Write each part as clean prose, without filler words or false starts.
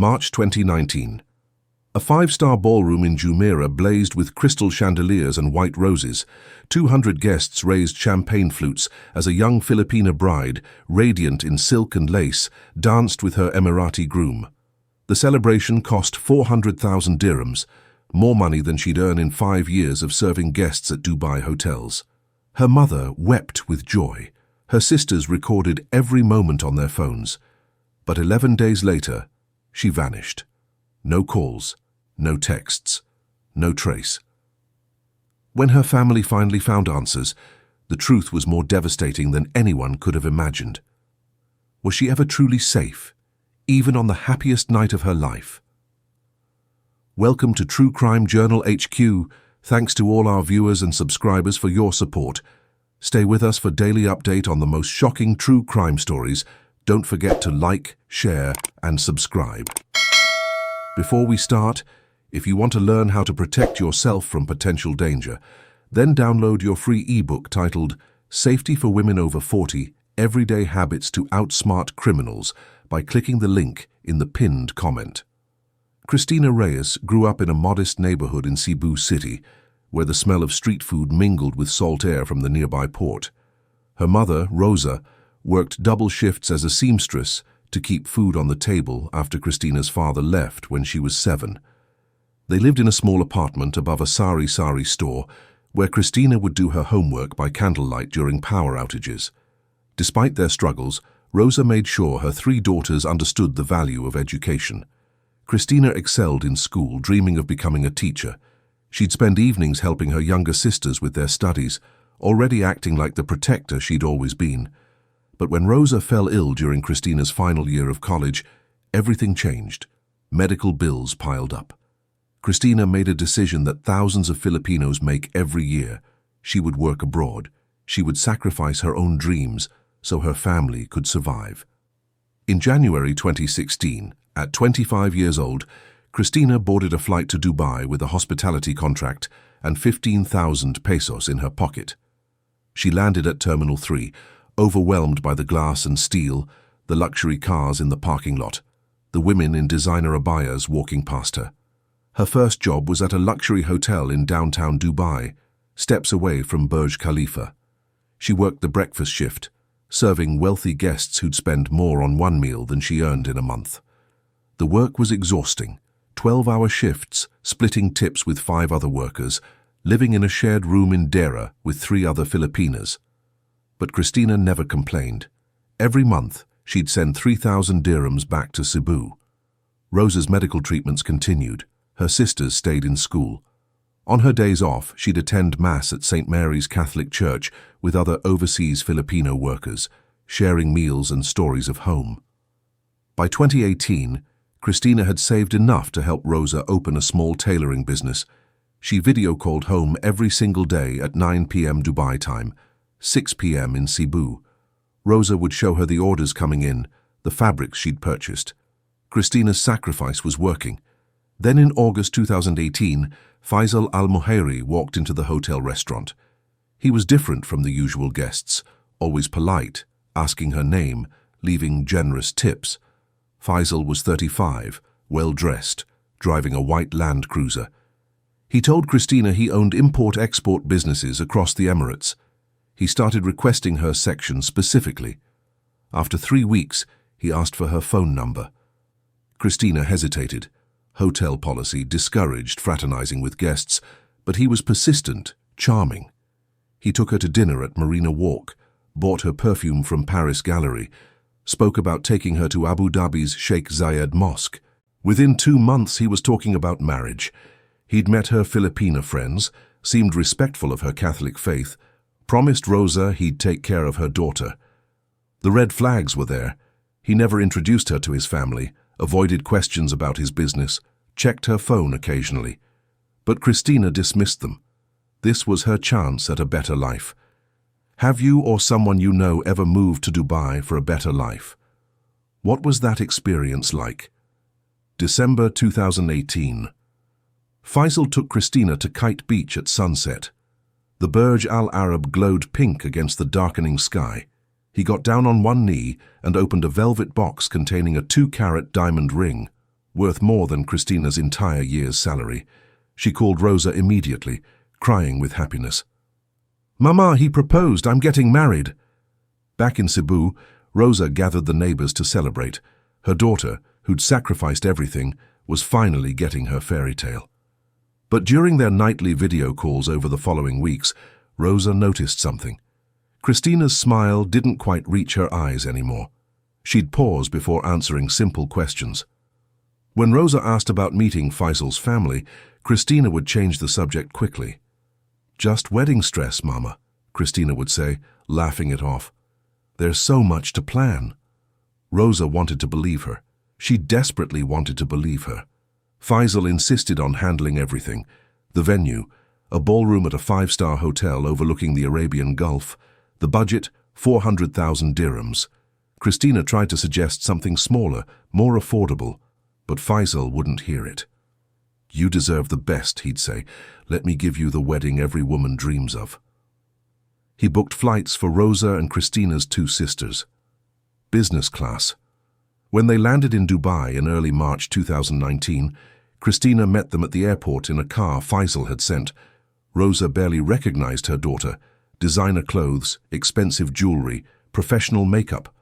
March 2019. A five-star ballroom in Jumeirah blazed with crystal chandeliers and white roses. 200 guests raised champagne flutes as a young Filipina bride, radiant in silk and lace, danced with her Emirati groom. The celebration cost 400,000 dirhams, more money than she'd earned in 5 years of serving guests at Dubai hotels. Her mother wept with joy. Her sisters recorded every moment on their phones. But 11 days later, she vanished. No calls, no texts, no trace. When her family finally found answers, the truth was more devastating than anyone could have imagined. Was she ever truly safe, even on the happiest night of her life? Welcome to True Crime Journal HQ. Thanks to all our viewers and subscribers for your support. Stay with us for daily update on the most shocking true crime stories. Don't forget to like, share, and subscribe. Before we start, if you want to learn how to protect yourself from potential danger, then download your free ebook titled Safety for Women Over 40: Everyday Habits to Outsmart Criminals by clicking the link in the pinned comment. Christina Reyes grew up in a modest neighborhood in Cebu City, where the smell of street food mingled with salt air from the nearby port. Her mother, Rosa, worked double shifts as a seamstress to keep food on the table after Christina's father left when she was 7. They lived in a small apartment above a sari-sari store, where Christina would do her homework by candlelight during power outages. Despite their struggles, Rosa made sure her 3 daughters understood the value of education. Christina excelled in school, dreaming of becoming a teacher. She'd spend evenings helping her younger sisters with their studies, already acting like the protector she'd always been. But when Rosa fell ill during Christina's final year of college, everything changed. Medical bills piled up. Christina made a decision that thousands of Filipinos make every year. She would work abroad. She would sacrifice her own dreams so her family could survive. In January 2016, at 25 years old, Christina boarded a flight to Dubai with a hospitality contract and 15,000 pesos in her pocket. She landed at Terminal 3, overwhelmed by the glass and steel, the luxury cars in the parking lot, the women in designer abayas walking past her. Her first job was at a luxury hotel in downtown Dubai, steps away from Burj Khalifa. She worked the breakfast shift, serving wealthy guests who'd spend more on one meal than she earned in a month. The work was exhausting, 12-hour shifts, splitting tips with 5 other workers, living in a shared room in Dera with 3 other Filipinas. But Christina never complained. Every month, she'd send 3,000 dirhams back to Cebu. Rosa's medical treatments continued. Her sisters stayed in school. On her days off, she'd attend Mass at St. Mary's Catholic Church with other overseas Filipino workers, sharing meals and stories of home. By 2018, Christina had saved enough to help Rosa open a small tailoring business. She video-called home every single day at 9 p.m. Dubai time, 6 p.m. in Cebu. Rosa would show her the orders coming in, the fabrics she'd purchased. Christina's sacrifice was working. Then in August 2018, Faisal Al-Muhairi walked into the hotel restaurant. He was different from the usual guests, always polite, asking her name, leaving generous tips. Faisal was 35, well-dressed, driving a white Land Cruiser. He told Christina he owned import-export businesses across the Emirates. He started requesting her section specifically. After 3 weeks, he asked for her phone number. Christina hesitated. Hotel policy discouraged fraternizing with guests, but he was persistent, charming. He took her to dinner at Marina Walk, bought her perfume from Paris Gallery, spoke about taking her to Abu Dhabi's Sheikh Zayed Mosque. Within 2 months, he was talking about marriage. He'd met her Filipina friends, seemed respectful of her Catholic faith, promised Rosa he'd take care of her daughter. The red flags were there. He never introduced her to his family, avoided questions about his business, checked her phone occasionally. But Christina dismissed them. This was her chance at a better life. Have you or someone you know ever moved to Dubai for a better life? What was that experience like? December 2018. Faisal took Christina to Kite Beach at sunset. The Burj Al Arab glowed pink against the darkening sky. He got down on one knee and opened a velvet box containing a 2-carat diamond ring. worth more than Christina's entire year's salary. She called Rosa immediately, crying with happiness. "Mama, he proposed. I'm getting married." Back in Cebu, Rosa gathered the neighbors to celebrate. Her daughter, who'd sacrificed everything, was finally getting her fairy tale. But during their nightly video calls over the following weeks, Rosa noticed something. Christina's smile didn't quite reach her eyes anymore. She'd pause before answering simple questions. When Rosa asked about meeting Faisal's family, Christina would change the subject quickly. "Just wedding stress, Mama," Christina would say, laughing it off. "There's so much to plan." Rosa wanted to believe her. She desperately wanted to believe her. Faisal insisted on handling everything. The venue, a ballroom at a 5-star hotel overlooking the Arabian Gulf. The budget, 400,000 dirhams. Christina tried to suggest something smaller, more affordable, but Faisal wouldn't hear it. "You deserve the best," he'd say. "Let me give you the wedding every woman dreams of." He booked flights for Rosa and Christina's 2 sisters. Business class. When they landed in Dubai in early March 2019, Christina met them at the airport in a car Faisal had sent. Rosa barely recognized her daughter. Designer clothes, expensive jewelry, professional makeup.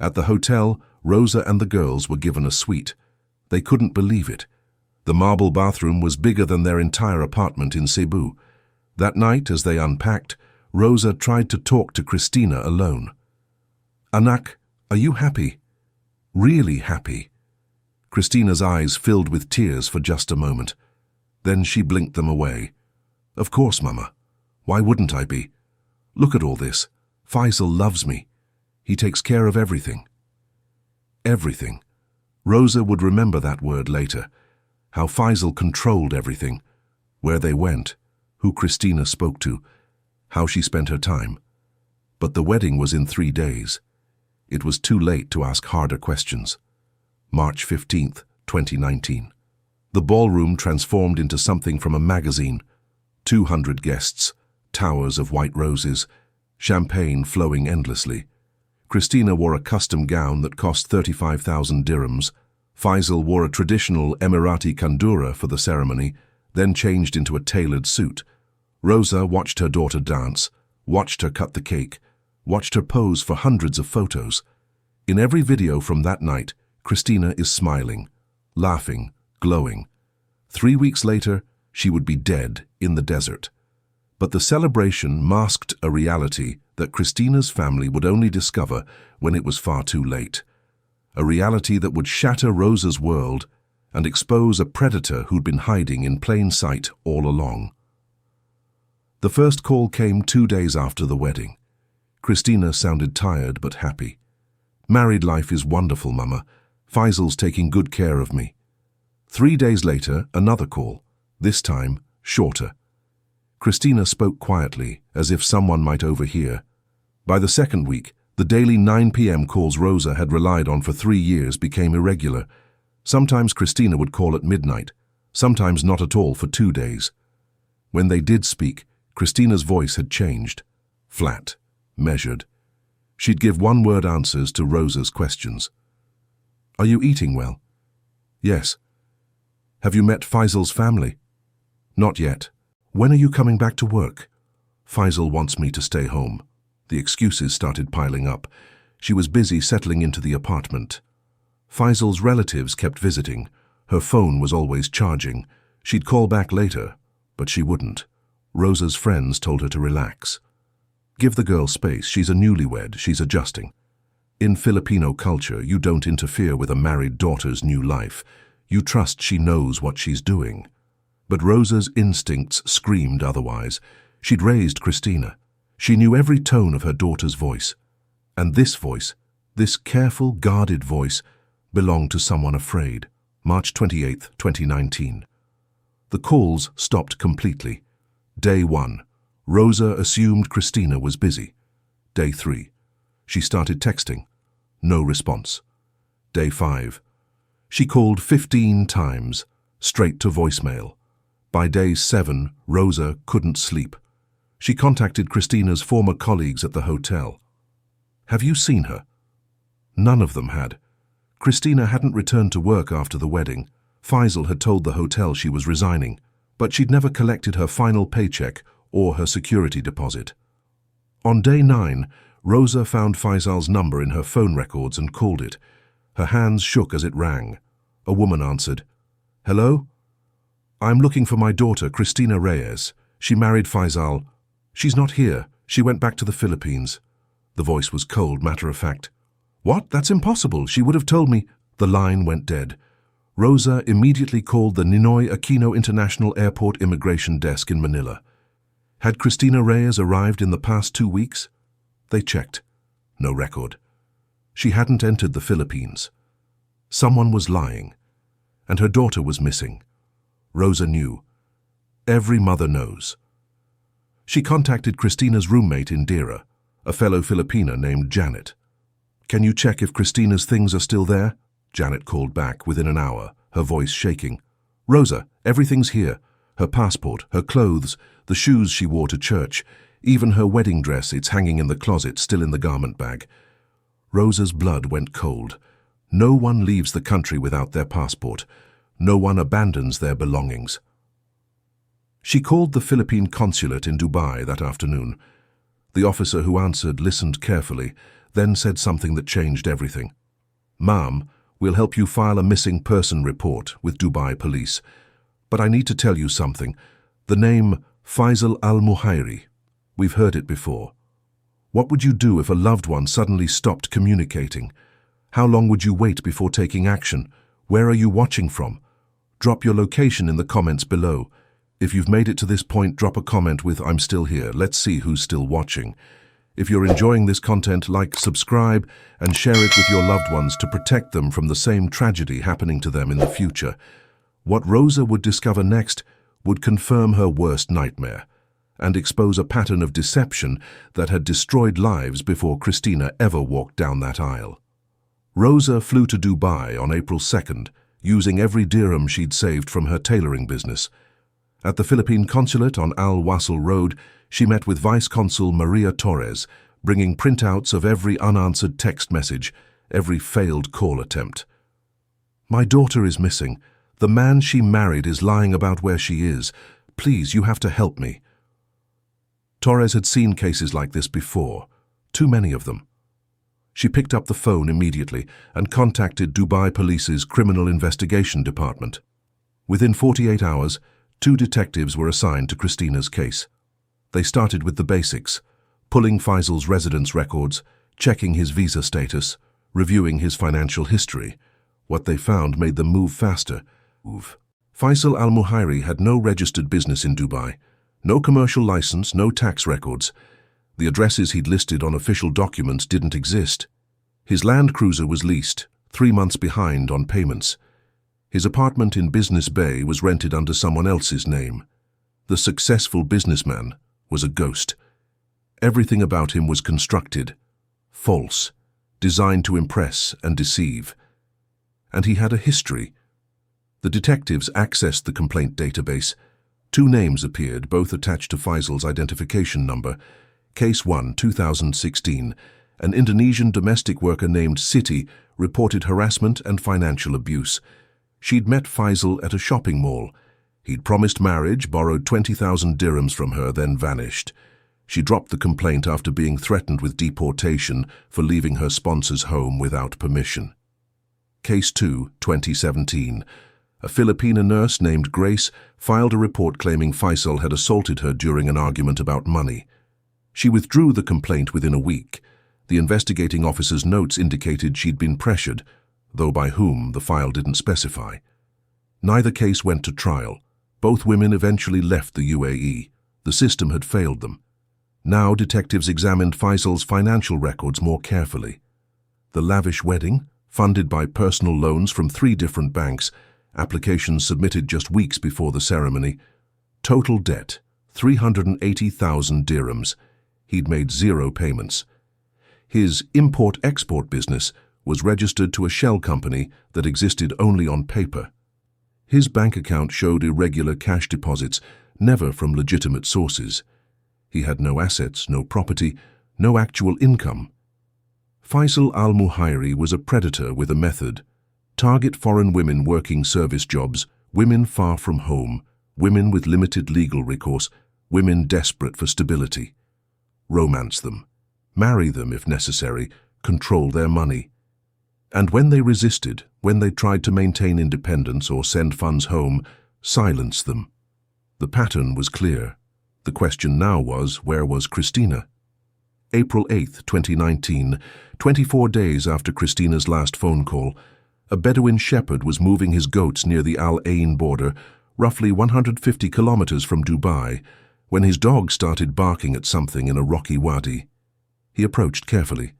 At the hotel, Rosa and the girls were given a suite. They couldn't believe it. The marble bathroom was bigger than their entire apartment in Cebu. That night, as they unpacked, Rosa tried to talk to Christina alone. "Anak, are you happy? Really happy?" Christina's eyes filled with tears for just a moment. Then she blinked them away. "Of course, Mama. Why wouldn't I be? Look at all this. Faisal loves me. He takes care of everything." Everything. Rosa would remember that word later. How Faisal controlled everything. Where they went. Who Christina spoke to. How she spent her time. But the wedding was in 3 days. It was too late to ask harder questions. March 15th, 2019. The ballroom transformed into something from a magazine. 200 guests, towers of white roses, champagne flowing endlessly. Christina wore a custom gown that cost 35,000 dirhams. Faisal wore a traditional Emirati kandura for the ceremony, then changed into a tailored suit. Rosa watched her daughter dance, watched her cut the cake, watched her pose for hundreds of photos. In every video from that night, Christina is smiling, laughing, glowing. 3 weeks later, she would be dead in the desert. But the celebration masked a reality that Christina's family would only discover when it was far too late. A reality that would shatter Rosa's world and expose a predator who'd been hiding in plain sight all along. The first call came 2 days after the wedding. Christina sounded tired but happy. "Married life is wonderful, Mama. Faisal's taking good care of me." 3 days later, another call, this time shorter. Christina spoke quietly, as if someone might overhear. By the second week, the daily 9 p.m. calls Rosa had relied on for 3 years became irregular. Sometimes Christina would call at midnight, sometimes not at all for 2 days. When they did speak, Christina's voice had changed. Flat, measured. She'd give one-word answers to Rosa's questions. "Are you eating well?" "Yes." "Have you met Faisal's family?" "Not yet." "When are you coming back to work?" "Faisal wants me to stay home." The excuses started piling up. She was busy settling into the apartment. Faisal's relatives kept visiting. Her phone was always charging. She'd call back later, but she wouldn't. Rosa's friends told her to relax. "Give the girl space. She's a newlywed. She's adjusting." In Filipino culture, you don't interfere with a married daughter's new life. You trust she knows what she's doing. But Rosa's instincts screamed otherwise. She'd raised Christina. She knew every tone of her daughter's voice. And this voice, this careful, guarded voice, belonged to someone afraid. March 28th, 2019. The calls stopped completely. Day 1. Rosa assumed Christina was busy. Day 3. She started texting. No response. Day 5. She called 15 times, straight to voicemail. By day 7, Rosa couldn't sleep. She contacted Christina's former colleagues at the hotel. "Have you seen her?" None of them had. Christina hadn't returned to work after the wedding. Faisal had told the hotel she was resigning, but she'd never collected her final paycheck or her security deposit. On day 9, Rosa found Faisal's number in her phone records and called it. Her hands shook as it rang. A woman answered. "Hello? I'm looking for my daughter, Christina Reyes. She married Faisal. She's not here. She went back to the Philippines." The voice was cold, matter-of-fact. "What? That's impossible. She would have told me." The line went dead. Rosa immediately called the Ninoy Aquino International Airport Immigration Desk in Manila. Had Christina Reyes arrived in the past 2 weeks? They checked. No record. She hadn't entered the Philippines. Someone was lying, and her daughter was missing. Rosa knew. Every mother knows. She contacted Christina's roommate in Dira, a fellow Filipina named Janet. "Can you check if Christina's things are still there?" Janet called back within an hour, her voice shaking. "Rosa, everything's here. Her passport, her clothes, the shoes she wore to church, even her wedding dress, it's hanging in the closet, still in the garment bag." Rosa's blood went cold. No one leaves the country without their passport. No one abandons their belongings. She called the Philippine consulate in Dubai that afternoon. The officer who answered listened carefully, then said something that changed everything. "Ma'am, we'll help you file a missing person report with Dubai police. But I need to tell you something. The name Faisal al-Muhairi. We've heard it before. What would you do if a loved one suddenly stopped communicating? How long would you wait before taking action? Where are you watching from? Drop your location in the comments below. If you've made it to this point, drop a comment with 'I'm still here.' Let's see who's still watching. If you're enjoying this content, like, subscribe, and share it with your loved ones to protect them from the same tragedy happening to them in the future. What Rosa would discover next would confirm her worst nightmare and expose a pattern of deception that had destroyed lives before Christina ever walked down that aisle. Rosa flew to Dubai on April 2nd, using every dirham she'd saved from her tailoring business. At the Philippine consulate on Al Wasl Road, she met with Vice Consul Maria Torres, bringing printouts of every unanswered text message, every failed call attempt. "My daughter is missing. The man she married is lying about where she is. Please, you have to help me." Torres had seen cases like this before, too many of them. She picked up the phone immediately and contacted Dubai Police's Criminal Investigation Department. Within 48 hours, 2 detectives were assigned to Christina's case. They started with the basics, pulling Faisal's residence records, checking his visa status, reviewing his financial history. What they found made them move faster. Faisal al-Muhairi had no registered business in Dubai, no commercial license, no tax records. The addresses he'd listed on official documents didn't exist. His Land Cruiser was leased, 3 months behind on payments. His apartment in Business Bay was rented under someone else's name. The successful businessman was a ghost. Everything about him was constructed, false, designed to impress and deceive. And he had a history. The detectives accessed the complaint database. 2 names appeared, both attached to Faisal's identification number. Case 1, 2016. An Indonesian domestic worker named Siti reported harassment and financial abuse. She'd met Faisal at a shopping mall. He'd promised marriage, borrowed 20,000 dirhams from her, then vanished. She dropped the complaint after being threatened with deportation for leaving her sponsor's home without permission. Case 2, 2017. A Filipina nurse named Grace filed a report claiming Faisal had assaulted her during an argument about money. She withdrew the complaint within a week. The investigating officer's notes indicated she'd been pressured, though by whom the file didn't specify. Neither case went to trial. Both women eventually left the UAE. The system had failed them. Now detectives examined Faisal's financial records more carefully. The lavish wedding, funded by personal loans from 3 different banks, applications submitted just weeks before the ceremony. Total debt, 380,000 dirhams. He'd made 0 payments. His import-export business was registered to a shell company that existed only on paper. His bank account showed irregular cash deposits, never from legitimate sources. He had no assets, no property, no actual income. Faisal al-Muhairi was a predator with a method. Target foreign women working service jobs, women far from home, women with limited legal recourse, women desperate for stability. Romance them. Marry them if necessary, control their money. And when they resisted, when they tried to maintain independence or send funds home, silence them. The pattern was clear. The question now was, where was Christina? April 8, 2019, 24 days after Christina's last phone call, a Bedouin shepherd was moving his goats near the Al Ain border, roughly 150 kilometers from Dubai, when his dog started barking at something in a rocky wadi. He approached carefully.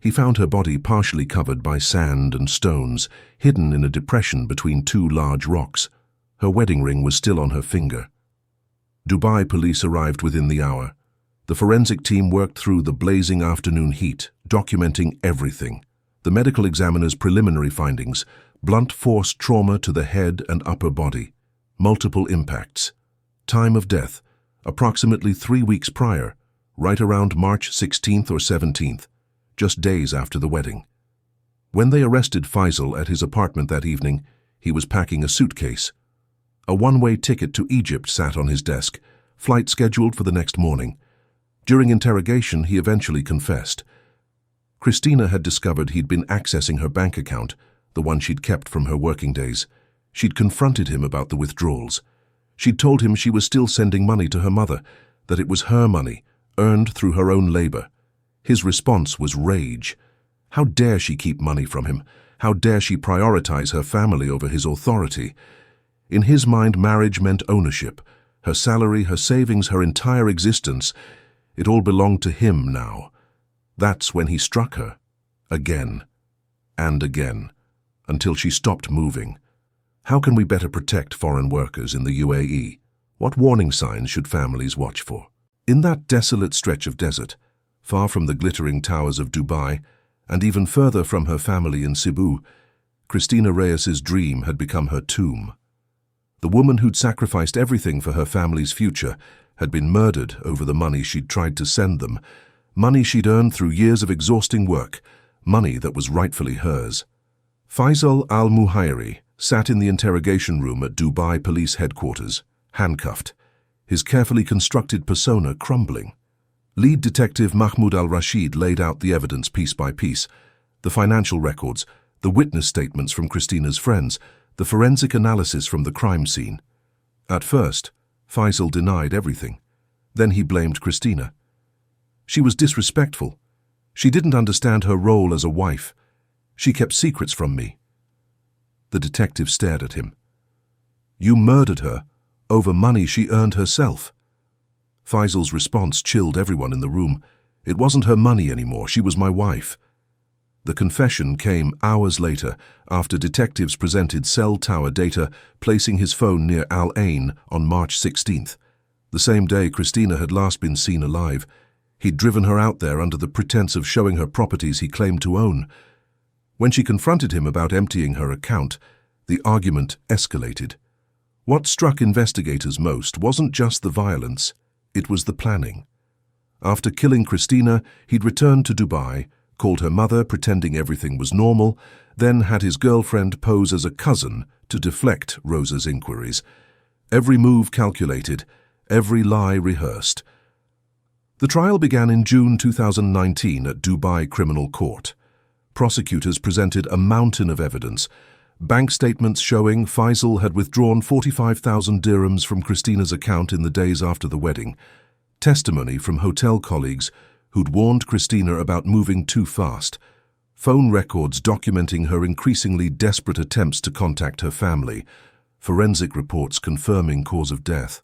He found her body partially covered by sand and stones, hidden in a depression between two large rocks. Her wedding ring was still on her finger. Dubai police arrived within the hour. The forensic team worked through the blazing afternoon heat, documenting everything. The medical examiner's preliminary findings: blunt force trauma to the head and upper body, multiple impacts. Time of death: approximately 3 weeks prior, right around March 16th or 17th, just days after the wedding. When they arrested Faisal at his apartment that evening, he was packing a suitcase. A one-way ticket to Egypt sat on his desk, flight scheduled for the next morning. During interrogation, he eventually confessed. Christina had discovered he'd been accessing her bank account, the one she'd kept from her working days. She'd confronted him about the withdrawals. She'd told him she was still sending money to her mother, that it was her money, earned through her own labor. His response was rage. How dare she keep money from him? How dare she prioritize her family over his authority? In his mind, marriage meant ownership. Her salary, her savings, her entire existence. It all belonged to him now. That's when he struck her. Again. And again. Until she stopped moving. How can we better protect foreign workers in the UAE? What warning signs should families watch for? In that desolate stretch of desert, far from the glittering towers of Dubai, and even further from her family in Cebu, Christina Reyes's dream had become her tomb. The woman who'd sacrificed everything for her family's future had been murdered over the money she'd tried to send them, money she'd earned through years of exhausting work, money that was rightfully hers. Faisal al-Muhairi sat in the interrogation room at Dubai Police Headquarters, handcuffed, his carefully constructed persona crumbling. Lead Detective Mahmoud al-Rashid laid out the evidence piece by piece: the financial records, the witness statements from Christina's friends, the forensic analysis from the crime scene. At first, Faisal denied everything. Then he blamed Christina. She was disrespectful. She didn't understand her role as a wife. She kept secrets from me. The detective stared at him. You murdered her over money she earned herself. Faisal's response chilled everyone in the room. It wasn't her money anymore. She was my wife. The confession came hours later, after detectives presented cell tower data placing his phone near Al Ain on March 16th, the same day Christina had last been seen alive. He'd driven her out there under the pretense of showing her properties he claimed to own. When she confronted him about emptying her account, the argument escalated. What struck investigators most wasn't just the violence, it was the planning. After killing Christina, he'd returned to Dubai, called her mother pretending everything was normal, then had his girlfriend pose as a cousin to deflect Rosa's inquiries. Every move calculated, every lie rehearsed. The trial began in June 2019 at Dubai Criminal Court. Prosecutors presented a mountain of evidence. Bank statements showing Faisal had withdrawn 45,000 dirhams from Christina's account in the days after the wedding. Testimony from hotel colleagues who'd warned Christina about moving too fast. Phone records documenting her increasingly desperate attempts to contact her family. Forensic reports confirming cause of death.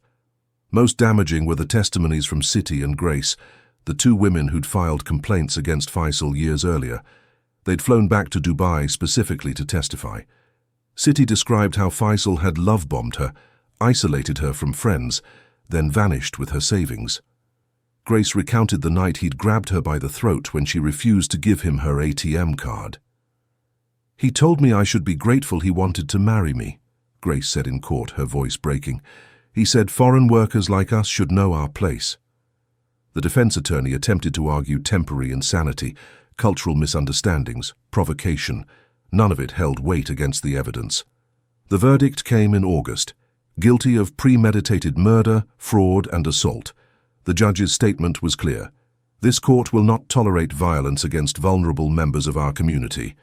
Most damaging were the testimonies from City and Grace, the two women who'd filed complaints against Faisal years earlier. They'd flown back to Dubai specifically to testify. City described how Faisal had love-bombed her, isolated her from friends, then vanished with her savings. Grace recounted the night he'd grabbed her by the throat when she refused to give him her ATM card. He told me I should be grateful he wanted to marry me, Grace said in court, her voice breaking. He said foreign workers like us should know our place. The defense attorney attempted to argue temporary insanity, cultural misunderstandings, provocation. None of it held weight against the evidence. The verdict came in August. Guilty of premeditated murder, fraud, and assault. The judge's statement was clear. This court will not tolerate violence against vulnerable members of our community.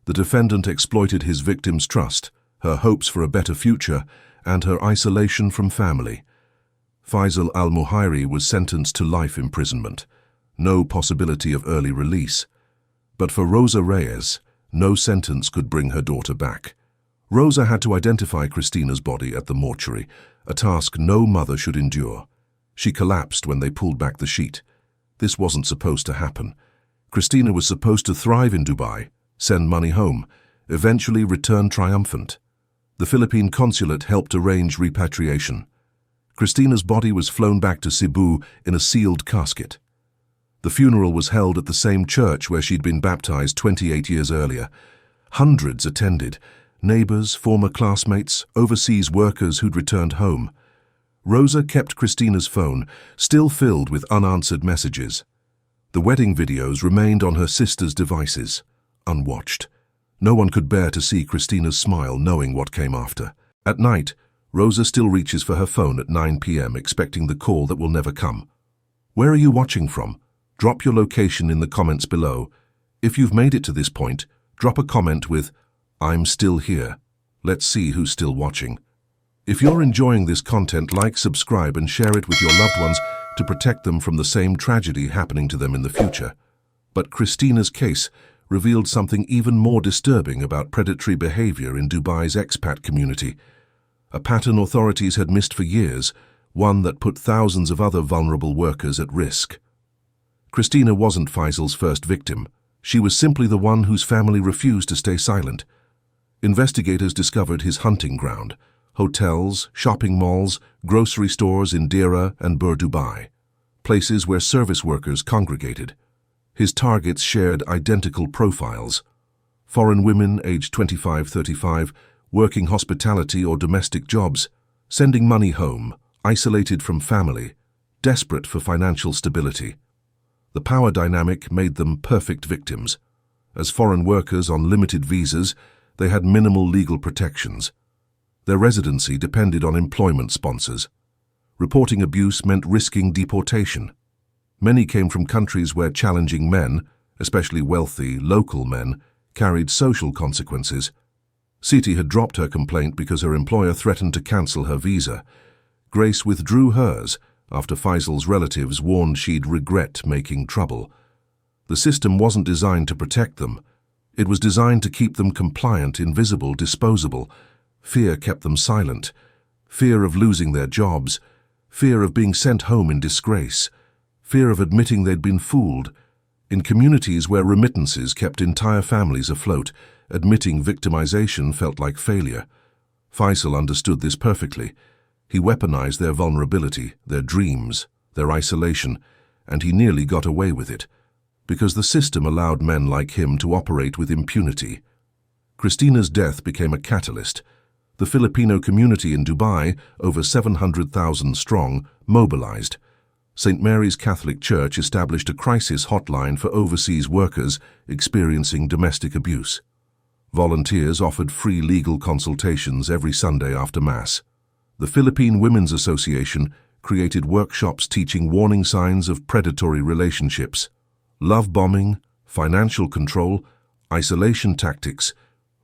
The defendant exploited his victim's trust, her hopes for a better future, and her isolation from family. Faisal al-Muhairi was sentenced to life imprisonment. No possibility of early release. But for Rosa Reyes, no sentence could bring her daughter back. Rosa had to identify Christina's body at the mortuary, a task no mother should endure. She collapsed when they pulled back the sheet. This wasn't supposed to happen. Christina was supposed to thrive in Dubai, send money home, eventually return triumphant. The Philippine consulate helped arrange repatriation. Christina's body was flown back to Cebu in a sealed casket. The funeral was held at the same church where she'd been baptized 28 years earlier. Hundreds attended, neighbors, former classmates, overseas workers who'd returned home. Rosa kept Christina's phone, still filled with unanswered messages. The wedding videos remained on her sister's devices, unwatched. No one could bear to see Christina's smile, knowing what came after. At night, Rosa still reaches for her phone at 9 p.m., expecting the call that will never come. Where are you watching from? Drop your location in the comments below. If you've made it to this point, drop a comment with, "I'm still here." Let's see who's still watching. If you're enjoying this content, like, subscribe, and share it with your loved ones to protect them from the same tragedy happening to them in the future. But Christina's case revealed something even more disturbing about predatory behavior in Dubai's expat community. A pattern authorities had missed for years, one that put thousands of other vulnerable workers at risk. Christina wasn't Faisal's first victim. She was simply the one whose family refused to stay silent. Investigators discovered his hunting ground: hotels, shopping malls, grocery stores in Deira and Bur Dubai, places where service workers congregated. His targets shared identical profiles: foreign women aged 25-35, working hospitality or domestic jobs, sending money home, isolated from family, desperate for financial stability. The power dynamic made them perfect victims. As foreign workers on limited visas, they had minimal legal protections. Their residency depended on employment sponsors. Reporting abuse meant risking deportation. Many came from countries where challenging men, especially wealthy, local men, carried social consequences. Siti had dropped her complaint because her employer threatened to cancel her visa. Grace withdrew hers after Faisal's relatives warned she'd regret making trouble. The system wasn't designed to protect them. It was designed to keep them compliant, invisible, disposable. Fear kept them silent. Fear of losing their jobs. Fear of being sent home in disgrace. Fear of admitting they'd been fooled. In communities where remittances kept entire families afloat, admitting victimization felt like failure. Faisal understood this perfectly. He weaponized their vulnerability, their dreams, their isolation, and he nearly got away with it, because the system allowed men like him to operate with impunity. Christina's death became a catalyst. The Filipino community in Dubai, over 700,000 strong, mobilized. St. Mary's Catholic Church established a crisis hotline for overseas workers experiencing domestic abuse. Volunteers offered free legal consultations every Sunday after Mass. The Philippine Women's Association created workshops teaching warning signs of predatory relationships, love bombing, financial control, isolation tactics,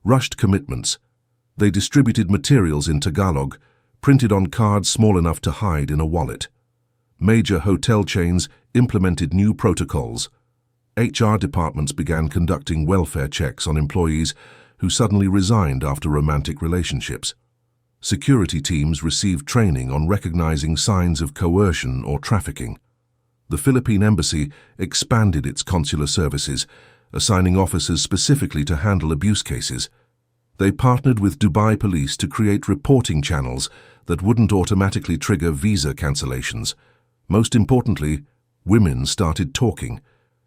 rushed commitments. They distributed materials in Tagalog, printed on cards small enough to hide in a wallet. Major hotel chains implemented new protocols. HR departments began conducting welfare checks on employees who suddenly resigned after romantic relationships. Security teams received training on recognizing signs of coercion or trafficking. The Philippine Embassy expanded its consular services, assigning officers specifically to handle abuse cases. They partnered with Dubai police to create reporting channels that wouldn't automatically trigger visa cancellations. Most importantly, women started talking,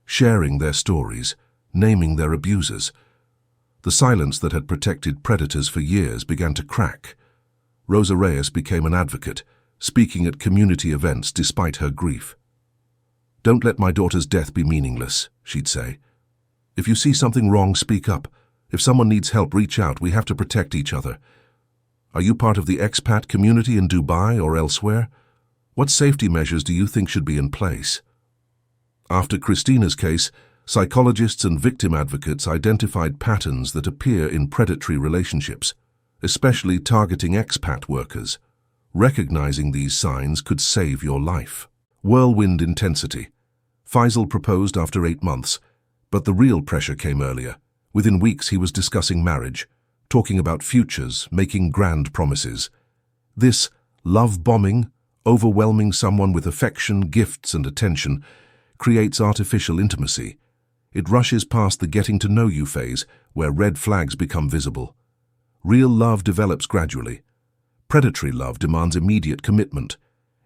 sharing their stories, naming their abusers. The silence that had protected predators for years began to crack. Rosa Reyes became an advocate, speaking at community events despite her grief. "Don't let my daughter's death be meaningless," she'd say. If you see something wrong, speak up. If someone needs help, reach out. We have to protect each other. Are you part of the expat community in Dubai or elsewhere? What safety measures do you think should be in place? After Christina's case, psychologists and victim advocates identified patterns that appear in predatory relationships, especially targeting expat workers. Recognizing these signs could save your life. Whirlwind intensity. Faisal proposed after 8 months, but the real pressure came earlier. Within weeks he was discussing marriage, talking about futures, making grand promises. This love bombing, overwhelming someone with affection, gifts and attention, creates artificial intimacy. It rushes past the getting-to-know-you phase, where red flags become visible. Real love develops gradually. Predatory love demands immediate commitment.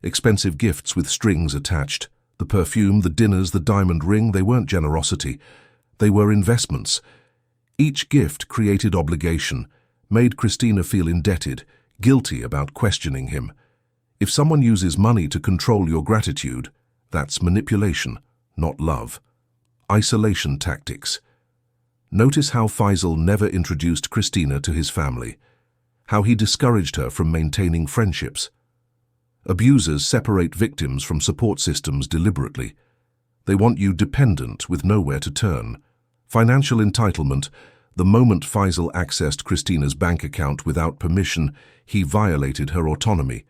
Expensive gifts with strings attached. The perfume, the dinners, the diamond ring, they weren't generosity. They were investments. Each gift created obligation, made Christina feel indebted, guilty about questioning him. If someone uses money to control your gratitude, that's manipulation, not love. Isolation tactics. Notice how Faisal never introduced Christina to his family, how he discouraged her from maintaining friendships. Abusers separate victims from support systems deliberately. They want you dependent with nowhere to turn. Financial entitlement. The moment Faisal accessed Christina's bank account without permission, he violated her autonomy.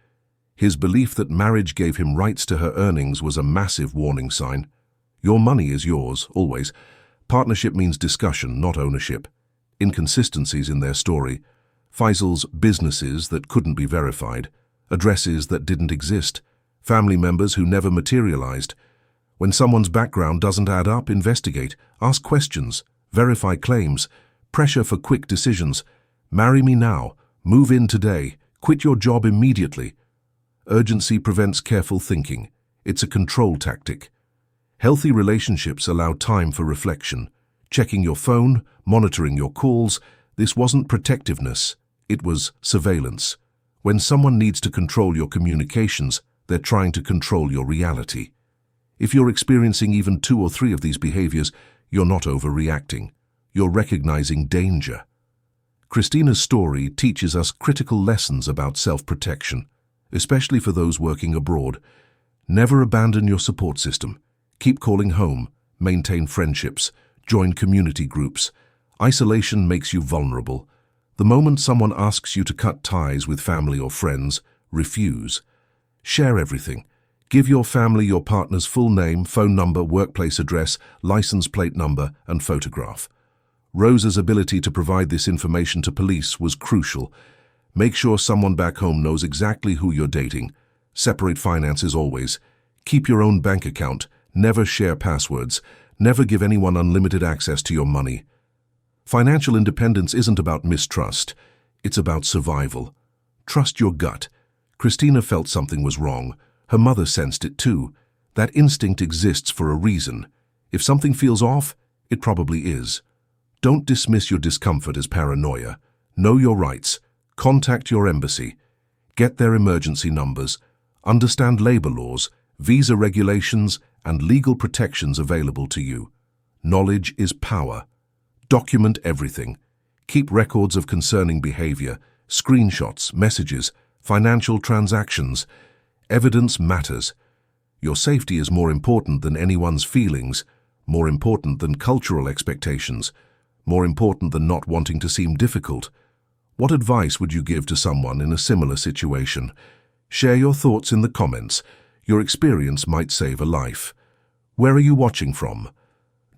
His belief that marriage gave him rights to her earnings was a massive warning sign. Your money is yours, always. Partnership means discussion, not ownership. Inconsistencies in their story. Faisal's businesses that couldn't be verified. Addresses that didn't exist. Family members who never materialized. When someone's background doesn't add up, investigate. Ask questions. Verify claims. Pressure for quick decisions. Marry me now. Move in today. Quit your job immediately. Urgency prevents careful thinking. It's a control tactic. Healthy relationships allow time for reflection. Checking your phone, monitoring your calls. This wasn't protectiveness. It was surveillance. When someone needs to control your communications, they're trying to control your reality. If you're experiencing even 2 or 3 of these behaviors, you're not overreacting. You're recognizing danger. Christina's story teaches us critical lessons about self-protection, especially for those working abroad. Never abandon your support system. Keep calling home, maintain friendships, join community groups. Isolation makes you vulnerable. The moment someone asks you to cut ties with family or friends, refuse. Share everything. Give your family your partner's full name, phone number, workplace address, license plate number, and photograph. Rosa's ability to provide this information to police was crucial. Make sure someone back home knows exactly who you're dating. Separate finances always. Keep your own bank account. Never share passwords. Never give anyone unlimited access to your money. Financial independence isn't about mistrust. It's about survival. Trust your gut. Christina felt something was wrong. Her mother sensed it too. That instinct exists for a reason. If something feels off, it probably is. Don't dismiss your discomfort as paranoia. Know your rights. Contact your embassy. Get their emergency numbers. Understand labor laws, visa regulations, and legal protections available to you. Knowledge is power. Document everything. Keep records of concerning behavior, screenshots, messages, financial transactions. Evidence matters. Your safety is more important than anyone's feelings, more important than cultural expectations, more important than not wanting to seem difficult. What advice would you give to someone in a similar situation? Share your thoughts in the comments. Your experience might save a life. Where are you watching from?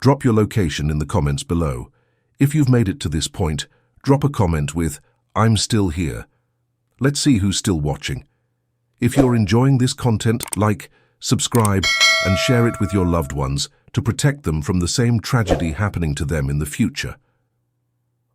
Drop your location in the comments below. If you've made it to this point, drop a comment with, "I'm still here." Let's see who's still watching. If you're enjoying this content, like, subscribe, and share it with your loved ones to protect them from the same tragedy happening to them in the future.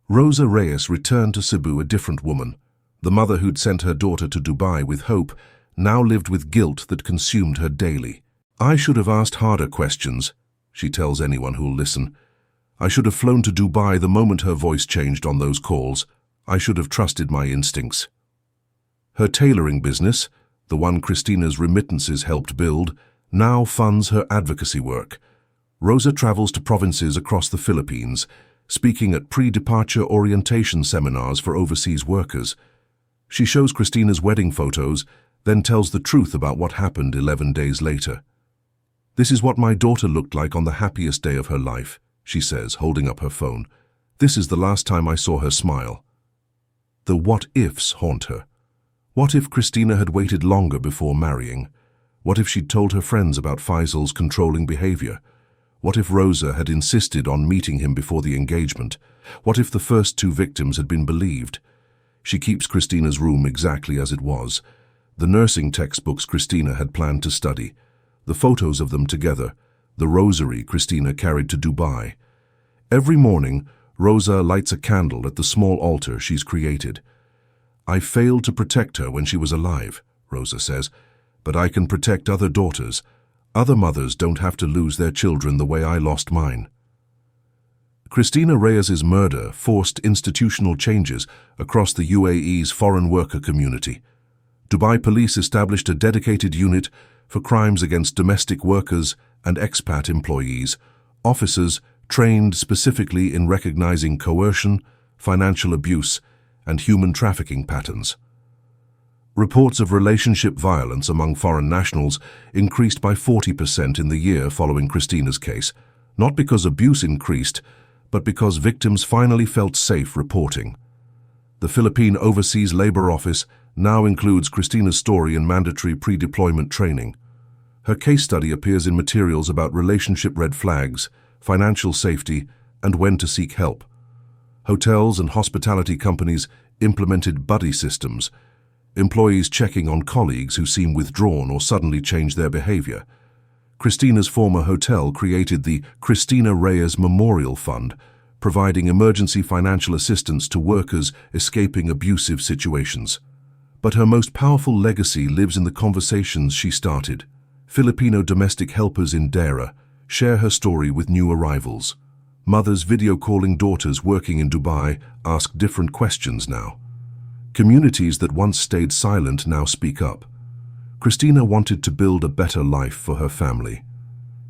Rosa Reyes returned to Cebu a different woman. The mother who'd sent her daughter to Dubai with hope now lived with guilt that consumed her daily. "I should have asked harder questions," she tells anyone who'll listen. "I should have flown to Dubai the moment her voice changed on those calls. I should have trusted my instincts." Her tailoring business, the one Christina's remittances helped build, now funds her advocacy work. Rosa travels to provinces across the Philippines, speaking at pre-departure orientation seminars for overseas workers. She shows Christina's wedding photos, then tells the truth about what happened 11 days later. "This is what my daughter looked like on the happiest day of her life," she says, holding up her phone. "This is the last time I saw her smile." The what-ifs haunt her. What if Christina had waited longer before marrying? What if she'd told her friends about Faisal's controlling behavior? What if Rosa had insisted on meeting him before the engagement? What if the first two victims had been believed? She keeps Christina's room exactly as it was. The nursing textbooks Christina had planned to study, the photos of them together, the rosary Christina carried to Dubai. Every morning, Rosa lights a candle at the small altar she's created. "I failed to protect her when she was alive," Rosa says, "but I can protect other daughters. Other mothers don't have to lose their children the way I lost mine." Christina Reyes's murder forced institutional changes across the UAE's foreign worker community. Dubai police established a dedicated unit for crimes against domestic workers and expat employees, officers trained specifically in recognizing coercion, financial abuse, and human trafficking patterns. Reports of relationship violence among foreign nationals increased by 40% in the year following Christina's case, not because abuse increased, but because victims finally felt safe reporting. The Philippine Overseas Labor Office now includes Christina's story in mandatory pre-deployment training. Her case study appears in materials about relationship red flags, financial safety, and when to seek help. Hotels and hospitality companies implemented buddy systems, employees checking on colleagues who seem withdrawn or suddenly change their behavior. Christina's former hotel created the Christina Reyes Memorial Fund, providing emergency financial assistance to workers escaping abusive situations. But her most powerful legacy lives in the conversations she started. Filipino domestic helpers in Dera share her story with new arrivals. Mothers video calling daughters working in Dubai ask different questions now. Communities that once stayed silent now speak up. Christina wanted to build a better life for her family.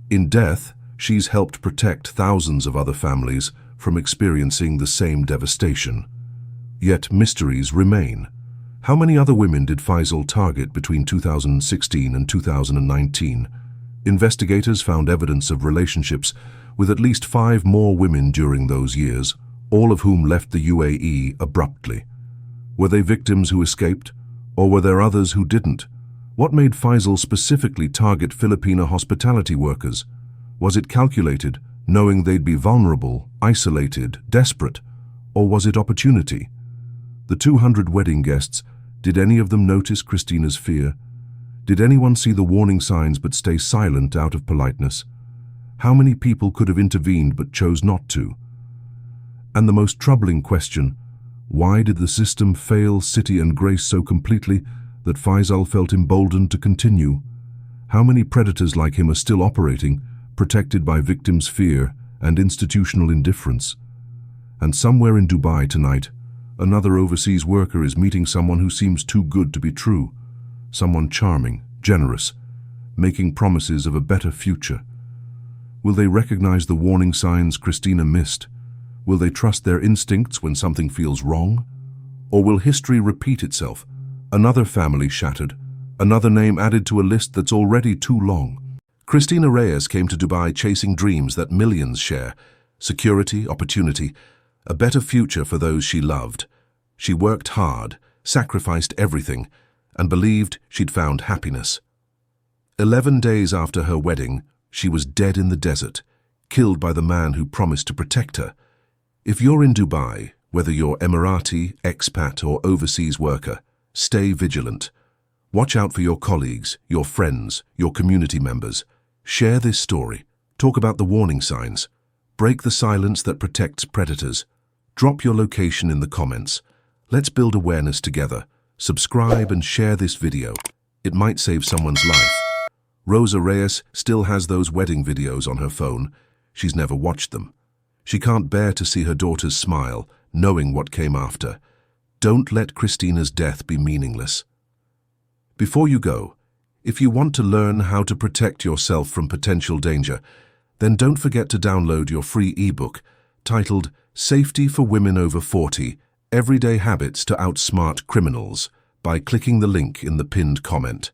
In death, she's helped protect thousands of other families from experiencing the same devastation. Yet mysteries remain. How many other women did Faisal target between 2016 and 2019? Investigators found evidence of relationships with at least 5 more women during those years, all of whom left the UAE abruptly. Were they victims who escaped, or were there others who didn't? What made Faisal specifically target Filipino hospitality workers? Was it calculated, knowing they'd be vulnerable, isolated, desperate? Or was it opportunity? The 200 wedding guests, did any of them notice Christina's fear? Did anyone see the warning signs but stay silent out of politeness? How many people could have intervened but chose not to? And the most troubling question, why did the system fail City and Grace so completely that Faisal felt emboldened to continue? How many predators like him are still operating, protected by victims' fear and institutional indifference? And somewhere in Dubai tonight, another overseas worker is meeting someone who seems too good to be true. Someone charming, generous, making promises of a better future. Will they recognize the warning signs Christina missed? Will they trust their instincts when something feels wrong? Or will history repeat itself? Another family shattered, another name added to a list that's already too long. Christina Reyes came to Dubai chasing dreams that millions share. Security, opportunity, a better future for those she loved. She worked hard, sacrificed everything, and believed she'd found happiness. 11 days after her wedding, she was dead in the desert, killed by the man who promised to protect her. If you're in Dubai, whether you're Emirati, expat, or overseas worker, stay vigilant. Watch out for your colleagues, your friends, your community members. Share this story. Talk about the warning signs. Break the silence that protects predators. Drop your location in the comments. Let's build awareness together. Subscribe and share this video. It might save someone's life. Rosa Reyes still has those wedding videos on her phone. She's never watched them. She can't bear to see her daughter's smile, knowing what came after. Don't let Christina's death be meaningless. Before you go, if you want to learn how to protect yourself from potential danger, Then don't forget to download your free ebook titled Safety for Women Over 40, Everyday Habits to Outsmart Criminals by clicking the link in the pinned comment.